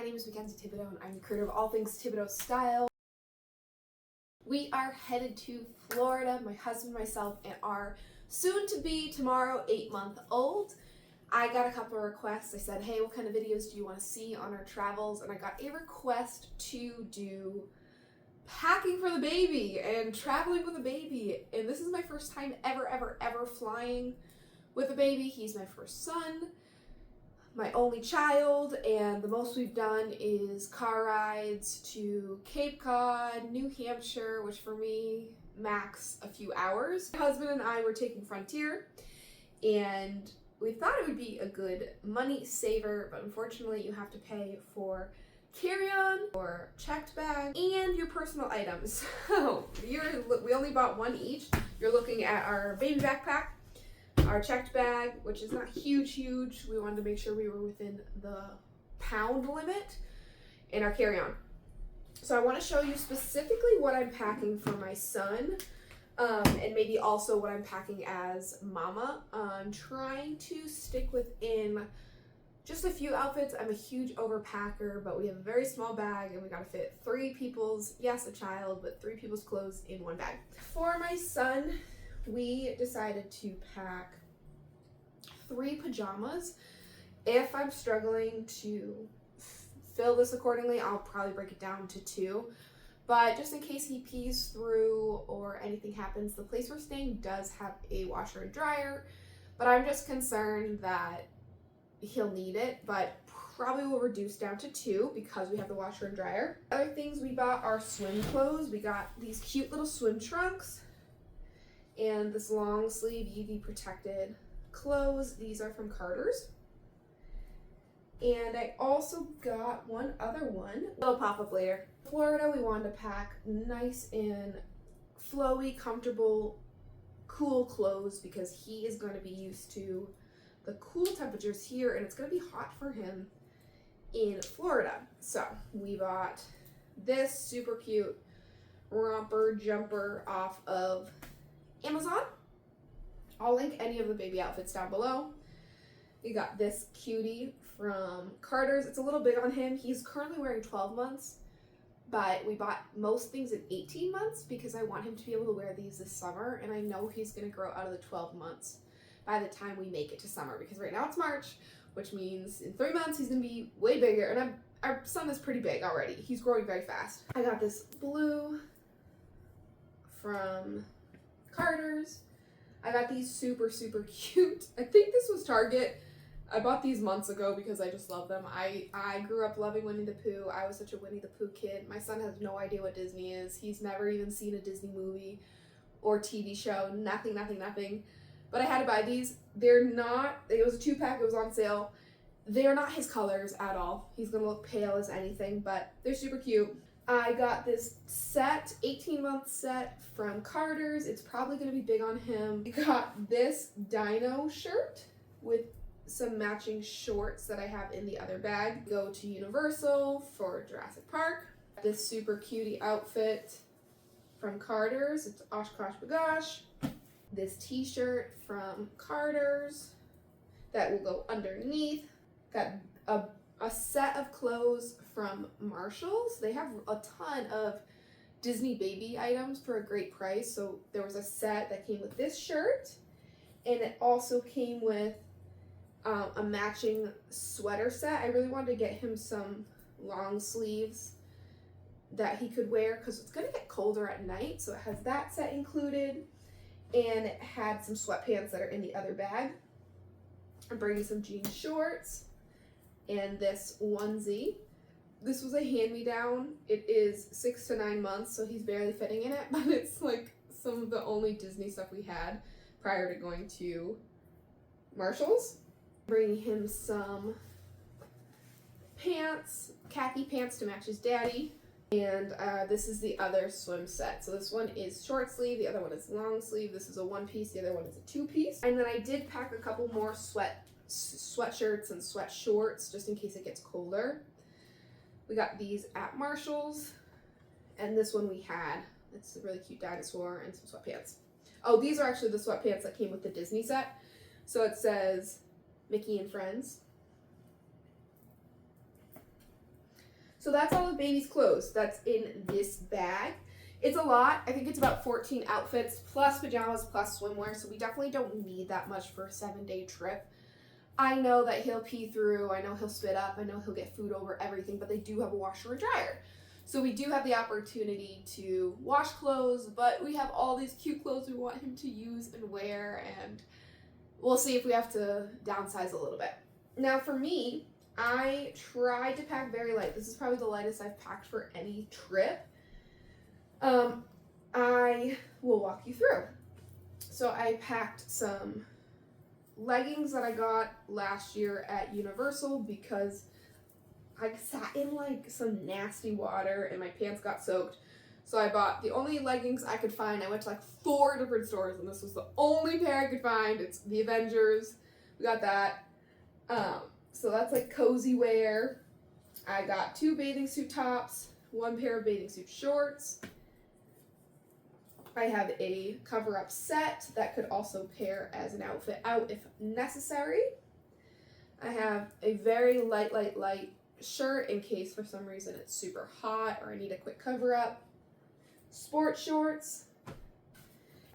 my name is Mackenzie Thibodeau and I'm the creator of all things Thibodeau Style. We are headed to Florida, my husband, myself, and our soon-to-be tomorrow 8-month-old. I got a couple of requests. I said, hey, what kind of videos do you want to see on our travels? And I got a request to do packing for the baby and traveling with a baby. And this is my first time ever flying with a baby. He's my first son, my only child, and the most we've done is car rides to Cape Cod, New Hampshire, which for me max a few hours. My husband and I were taking Frontier, and we thought it would be a good money saver, but unfortunately you have to pay for carry-on or checked bag and your personal items. So we only bought one each. You're looking at our baby backpack, our checked bag, which is not huge. We wanted to make sure we were within the pound limit, and our carry-on. So I want to show you specifically what I'm packing for my son, and maybe also what I'm packing as mama. I'm trying to stick within just a few outfits. I'm a huge overpacker, but we have a very small bag and we gotta fit 3 people's, yes, a child, but 3 people's clothes in one bag. For my son, we decided to pack 3 pajamas. If I'm struggling to fill this accordingly, I'll probably break it down to 2. But just in case he pees through or anything happens, the place we're staying does have a washer and dryer, but I'm just concerned that he'll need it, but probably will reduce down to 2 because we have the washer and dryer. Other things we bought are swim clothes. We got these cute little swim trunks and this long sleeve UV protected clothes. These are from Carter's. And I also got one other one. It'll pop up later. Florida, we wanted to pack nice and flowy, comfortable, cool clothes because he is going to be used to the cool temperatures here, and it's going to be hot for him in Florida. So we bought this super cute romper jumper off of Amazon. I'll link any of the baby outfits down below. We got this cutie from Carter's. It's a little big on him. He's currently wearing 12 months, but we bought most things in 18 months because I want him to be able to wear these this summer, and I know he's going to grow out of the 12 months by the time we make it to summer, because right now it's March, which means in 3 months he's going to be way bigger, and our son is pretty big already. He's growing very fast. I got this blue from Carter's. I got these super cute. I think this was Target. I bought these months ago because I just love them. I grew up loving Winnie the Pooh. I was such a Winnie the Pooh kid. My son has no idea what Disney is. He's never even seen a Disney movie or TV show. Nothing. But I had to buy these. They're not, it was a 2-pack, it was on sale. They're not his colors at all. He's gonna look pale as anything, but they're super cute. I got this set, 18-month set from Carter's. It's probably gonna be big on him. I got this dino shirt with some matching shorts that I have in the other bag. Go to Universal for Jurassic Park. This super cutie outfit from Carter's. It's OshKosh B'gosh. This t-shirt from Carter's that will go underneath. Got a set of clothes from Marshalls. They have a ton of Disney baby items for a great price. So there was a set that came with this shirt, and it also came with a matching sweater set. I really wanted to get him some long sleeves that he could wear because it's gonna get colder at night. So it has that set included. And it had some sweatpants that are in the other bag. I'm bringing some jean shorts and this onesie. This was a hand-me-down. It is 6 to 9 months, so he's barely fitting in it, but it's like some of the only Disney stuff we had prior to going to Marshall's. Bringing him some pants, khaki pants to match his daddy. And this is the other swim set. So this one is short sleeve, the other one is long sleeve. This is a 1-piece, the other one is a 2-piece. And then I did pack a couple more sweatshirts and sweat shorts just in case it gets colder. We got these at Marshall's, and this one we had. It's a really cute dinosaur and some sweatpants. Oh, these are actually the sweatpants that came with the Disney set. So it says Mickey and Friends. So that's all the baby's clothes that's in this bag. It's a lot. I think it's about 14 outfits plus pajamas plus swimwear, so we definitely don't need that much for a 7-day trip. I know that he'll pee through, I know he'll spit up, I know he'll get food over everything, but they do have a washer and dryer. So we do have the opportunity to wash clothes, but we have all these cute clothes we want him to use and wear, and we'll see if we have to downsize a little bit. Now for me, I tried to pack very light. This is probably the lightest I've packed for any trip. I will walk you through. So I packed some leggings that I got last year at Universal because I sat in like some nasty water and my pants got soaked. So I bought the only leggings I could find. I went to like 4 different stores and this was the only pair I could find. It's the Avengers. We got that. So that's like cozy wear. I got 2 bathing suit tops, 1 pair of bathing suit shorts. I have a cover-up set that could also pair as an outfit out if necessary. I have a very light shirt in case for some reason it's super hot or I need a quick cover-up. Sports shorts,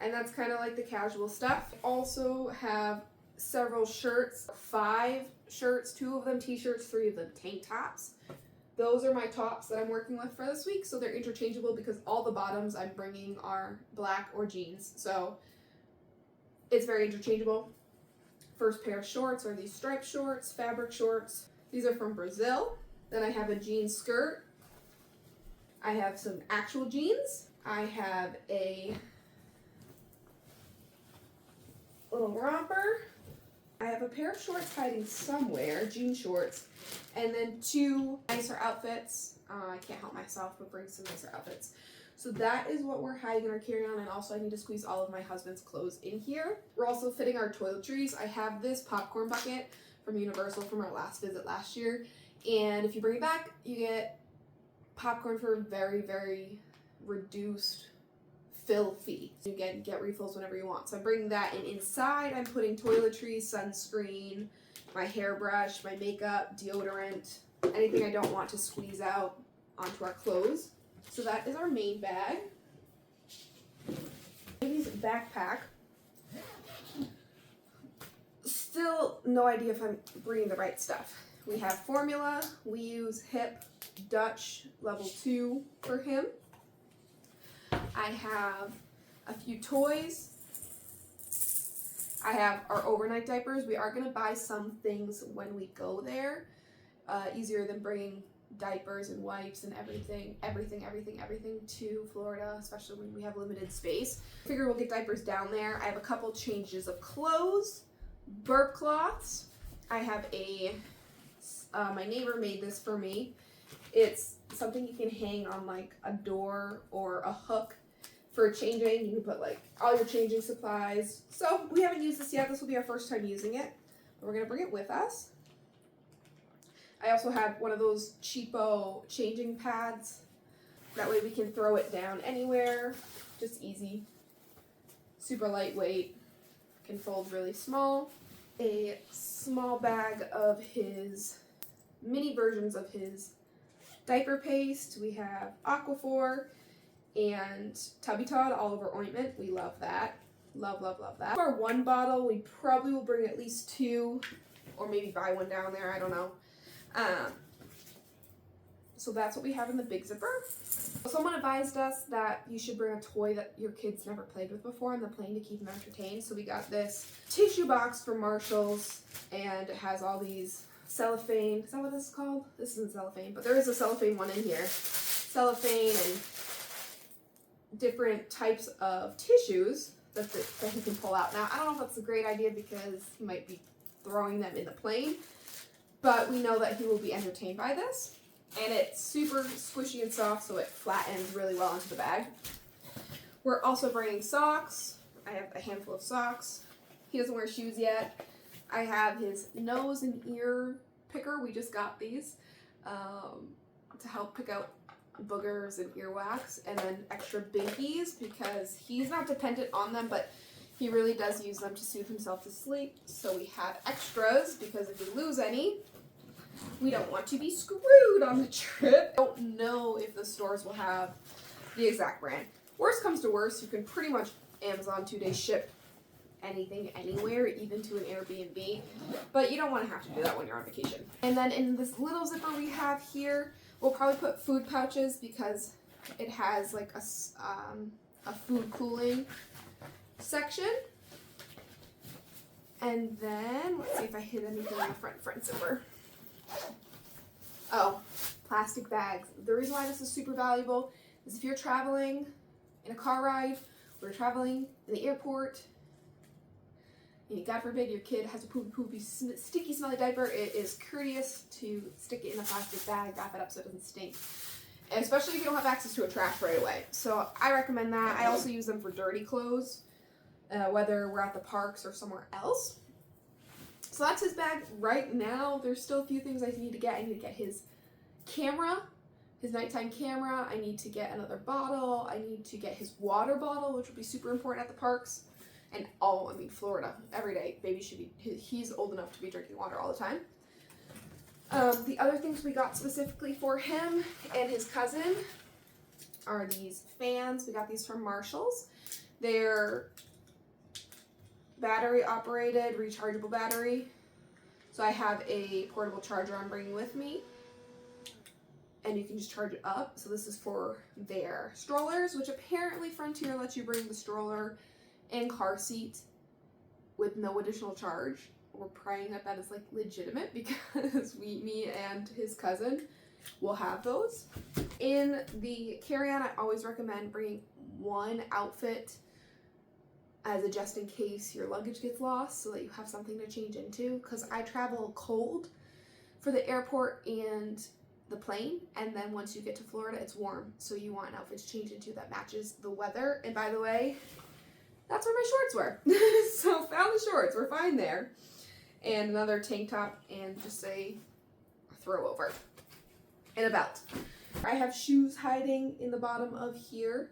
and that's kind of like the casual stuff. I also have several shirts, 5 shirts, 2 of them t-shirts, 3 of them tank tops. Those are my tops that I'm working with for this week, so they're interchangeable because all the bottoms I'm bringing are black or jeans, so it's very interchangeable. First pair of shorts are these striped shorts, fabric shorts. These are from Brazil. Then I have a jean skirt. I have some actual jeans. I have a little romper. I have a pair of shorts hiding somewhere, jean shorts, and then 2 nicer outfits. I can't help myself but bring some nicer outfits. So that is what we're hiding in our carry-on, and also I need to squeeze all of my husband's clothes in here. We're also fitting our toiletries. I have this popcorn bucket from Universal from our last visit last year, and if you bring it back, you get popcorn for a very, very reduced fill fee. You get refills whenever you want. So I'm bringing that, and inside I'm putting toiletries, sunscreen, my hairbrush, my makeup, deodorant, anything I don't want to squeeze out onto our clothes. So that is our main bag. Baby's backpack. Still no idea if I'm bringing the right stuff. We have formula. We use HIP Dutch level 2 for him. I have a few toys. I have our overnight diapers. We are going to buy some things when we go there. Easier than bringing diapers and wipes and everything to Florida, especially when we have limited space. I figure we'll get diapers down there. I have a couple changes of clothes, burp cloths. I have my neighbor made this for me. It's something you can hang on like a door or a hook for changing. You can put like all your changing supplies. So we haven't used this yet. This will be our first time using it, but we're gonna bring it with us. I also have one of those cheapo changing pads. That way we can throw it down anywhere. Just easy. Super lightweight. Can fold really small. A small bag of his mini versions of his diaper paste. We have Aquaphor and Tubby Todd all over ointment. We love that. Love, love, love that. For our 1 bottle, we probably will bring at least 2 or maybe buy 1 down there. I don't know. So that's what we have in the big zipper. Someone advised us that you should bring a toy that your kids never played with before on the plane to keep them entertained. So we got this tissue box from Marshalls, and it has all these cellophane. Is that what this is called? This isn't cellophane, but there is a cellophane one in here. Cellophane and different types of tissues that he can pull out. Now, I don't know if that's a great idea because he might be throwing them in the plane, but we know that he will be entertained by this. And it's super squishy and soft, so it flattens really well into the bag. We're also bringing socks. I have a handful of socks. He doesn't wear shoes yet. I have his nose and ear picker. We just got these to help pick out boogers and earwax, and then extra binkies because he's not dependent on them, but he really does use them to soothe himself to sleep. So we have extras because if we lose any, we don't want to be screwed on the trip. know if the stores will have the exact brand. Worst comes to worst, you can pretty much Amazon 2-day ship anything anywhere, even to an Airbnb, but you don't want to have to do that when you're on vacation. And then in this little zipper we have here, we'll probably put food pouches because it has like a food cooling section. And then let's see if I hit anything in the front zipper. Oh, plastic bags. The reason why this is super valuable is if you're traveling in a car ride, or you're traveling in the airport, and God forbid your kid has a poopy, sticky, smelly diaper, it is courteous to stick it in a plastic bag, wrap it up so it doesn't stink. And especially if you don't have access to a trash right away. So I recommend that. I also use them for dirty clothes, whether we're at the parks or somewhere else. So that's his bag right now. There's still a few things I need to get. I need to get his camera, his nighttime camera. I need to get another bottle. I need to get his water bottle, which will be super important at the parks. And Florida, every day, baby should be, he's old enough to be drinking water all the time. The other things we got specifically for him and his cousin are these fans. We got these from Marshall's. They're battery operated, rechargeable battery. So I have a portable charger I'm bringing with me, and you can just charge it up. So this is for their strollers, which apparently Frontier lets you bring the stroller and car seat with no additional charge. We're praying that that is like legitimate because me and his cousin will have those. In the carry-on, I always recommend bringing one outfit as a just in case your luggage gets lost, so that you have something to change into, because I travel cold for the airport and the plane, and then once you get to Florida it's warm, so you want an outfit to change into that matches the weather. And by the way, that's where my shorts were. So found the shorts, we're fine there. And another tank top and just a throw over. And a belt. I have shoes hiding in the bottom of here.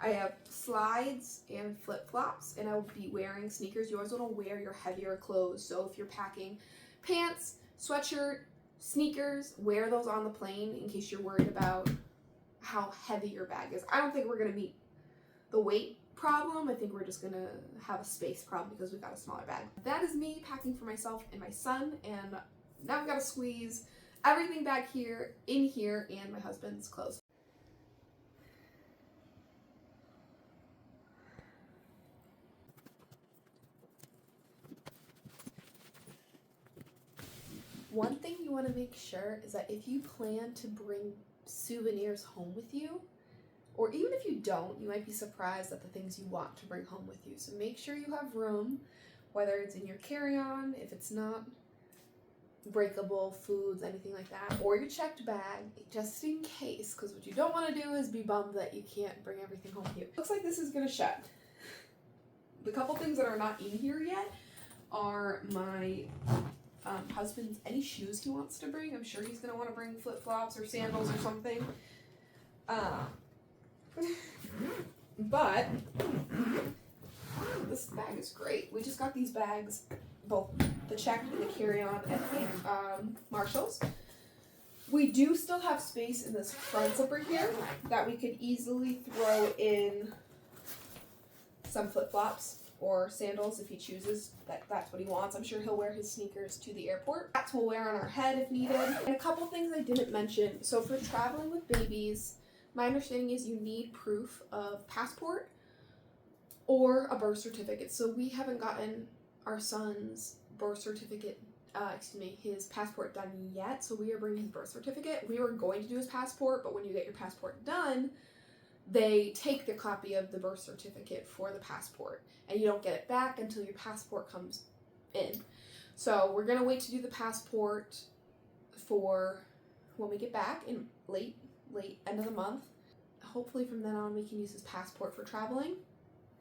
I have slides and flip-flops, and I will be wearing sneakers. You always want to wear your heavier clothes. So if you're packing pants, sweatshirt, sneakers, wear those on the plane in case you're worried about how heavy your bag is. I don't think we're going to meet the weight problem. I think we're just gonna have a space problem because we've got a smaller bag. That is me packing for myself and my son, and now we've got to squeeze everything back here, in here, and my husband's clothes. One thing you want to make sure is that if you plan to bring souvenirs home with you, or even if you don't, you might be surprised at the things you want to bring home with you. So make sure you have room, whether it's in your carry-on, if it's not breakable foods, anything like that, or your checked bag, just in case, because what you don't want to do is be bummed that you can't bring everything home with you. Looks like this is going to shut. The couple things that are not in here yet are my husband's any shoes he wants to bring. I'm sure he's going to want to bring flip-flops or sandals or something. But this bag is great. We just got these bags, both the checked and the carry-on at Marshall's. We do still have space in this front zipper here that we could easily throw in some flip-flops or sandals if he chooses that's what he wants. I'm sure he'll wear his sneakers to the airport. Hats we'll wear on our head if needed. And a couple things I didn't mention. So for traveling with babies, my understanding is you need proof of passport or a birth certificate. So we haven't gotten our son's birth certificate, his passport done yet. So we are bringing his birth certificate. We were going to do his passport, but when you get your passport done, they take the copy of the birth certificate for the passport, and you don't get it back until your passport comes in. So we're gonna wait to do the passport for when we get back in late end of the month. Hopefully from then on we can use his passport for traveling.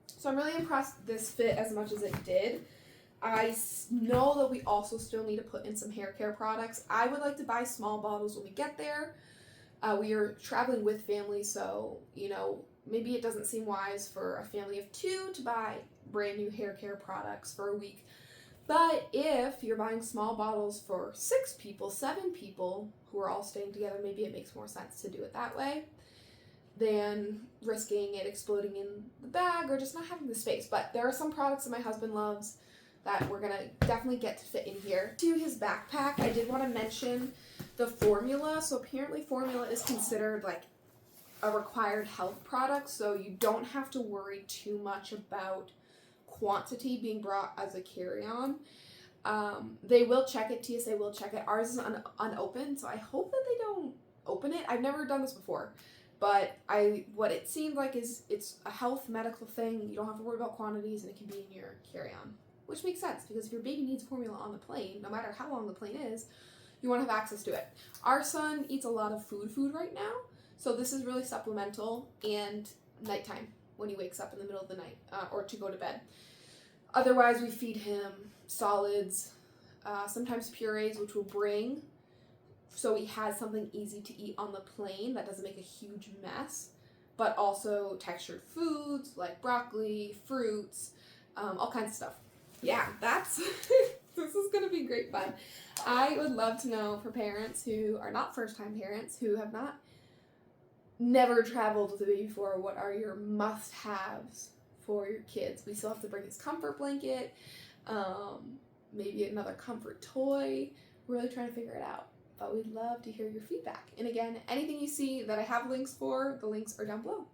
So I'm really impressed this fit as much as it did. I know that we also still need to put in some hair care products. I would like to buy small bottles when we get there. We are traveling with family, so maybe it doesn't seem wise for a family of 2 to buy brand new hair care products for a week. But if you're buying small bottles for 6 people, 7 people who are all staying together, maybe it makes more sense to do it that way than risking it exploding in the bag or just not having the space. But there are some products that my husband loves that we're gonna definitely get to fit in here. To his backpack, I did want to mention the formula. So apparently formula is considered like a required health product, so you don't have to worry too much about quantity being brought as a carry-on. They will check it, TSA will check it. Ours is unopened, so I hope that they don't open it. I've never done this before. But what it seemed like is it's a health medical thing. You don't have to worry about quantities, and it can be in your carry-on, which makes sense because if your baby needs formula on the plane, no matter how long the plane is, you want to have access to it. Our son eats a lot of food right now, so this is really supplemental and nighttime when he wakes up in the middle of the night or to go to bed. Otherwise, we feed him solids, sometimes purees, which we'll bring so he has something easy to eat on the plane that doesn't make a huge mess, but also textured foods like broccoli, fruits, all kinds of stuff. Yeah, that's this is gonna be great fun. I would love to know for parents who are not first-time parents, who have never traveled with a baby before, what are your must-haves for your kids? We still have to bring his comfort blanket, maybe another comfort toy. We're really trying to figure it out. But we'd love to hear your feedback. And again, anything you see that I have links for, the links are down below.